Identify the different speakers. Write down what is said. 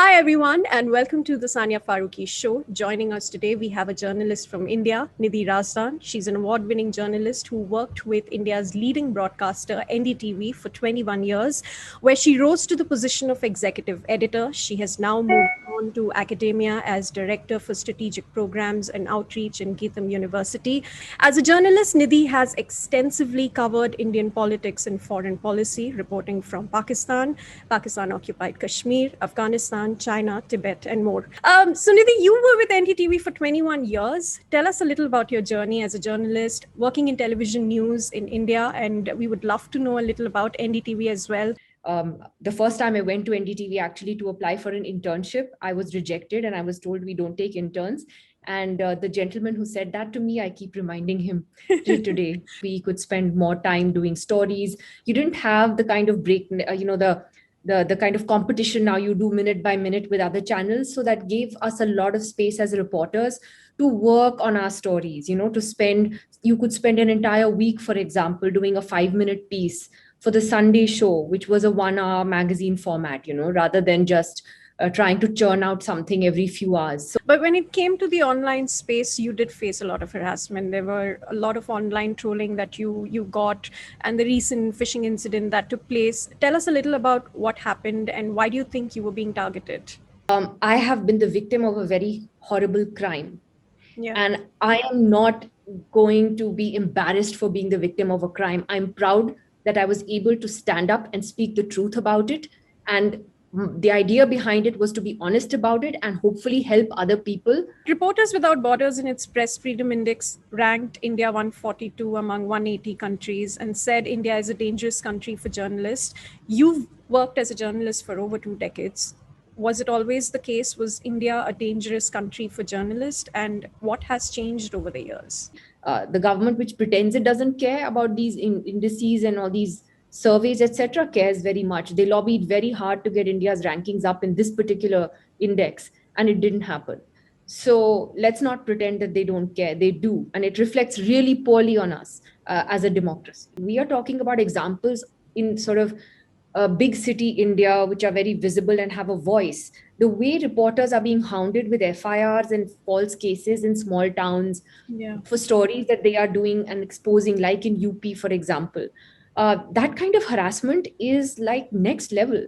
Speaker 1: Hi, everyone, and welcome to the Sania Farooqui Show. Joining us today, we have a journalist from India, Nidhi Razdan. She's an award-winning journalist who worked with India's leading broadcaster, NDTV, for 21 years, where she rose to the position of executive editor. She has now moved on to academia as director for strategic programs and outreach in Geetham University. As a journalist, Nidhi has extensively covered Indian politics and foreign policy, reporting from Pakistan-occupied Kashmir, Afghanistan, China, Tibet, and more. So Nidhi, you were with NDTV for 21 years. Tell us a little about your journey as a journalist, working in television news in India, and we would love to know a little about NDTV as well.
Speaker 2: The first time I went to NDTV actually to apply for an internship, I was rejected and I was told we don't take interns. And the gentleman who said that to me, I keep reminding him till today. We could spend more time doing stories. You didn't have the kind of break, the kind of competition now you do minute by minute with other channels. So that gave us a lot of space as reporters to work on our stories, you could spend an entire week, for example, doing a 5-minute piece for the Sunday show, which was a 1-hour magazine format, rather than just trying to churn out something every few hours.
Speaker 1: But when it came to the online space, you did face a lot of harassment. There were a lot of online trolling that you got, and the recent phishing incident that took place. Tell us a little about what happened and why do you think you were being targeted?
Speaker 2: I have been the victim of a very horrible crime.
Speaker 1: Yeah.
Speaker 2: And I am not going to be embarrassed for being the victim of a crime. I'm proud that I was able to stand up and speak the truth about it. And the idea behind it was to be honest about it and hopefully help other people.
Speaker 1: Reporters Without Borders in its Press Freedom Index ranked India 142 among 180 countries and said India is a dangerous country for journalists. You've worked as a journalist for over 2 decades. Was it always the case? Was India a dangerous country for journalists? And what has changed over the years?
Speaker 2: The government, which pretends it doesn't care about these indices and all these surveys, etc., cares very much. They lobbied very hard to get India's rankings up in this particular index, and it didn't happen. So let's not pretend that they don't care. They do. And it reflects really poorly on us as a democracy. We are talking about examples in sort of a big city India, which are very visible and have a voice. The way reporters are being hounded with FIRs and false cases in small towns for stories that they are doing and exposing, like in UP, for example, that kind of harassment is like next level.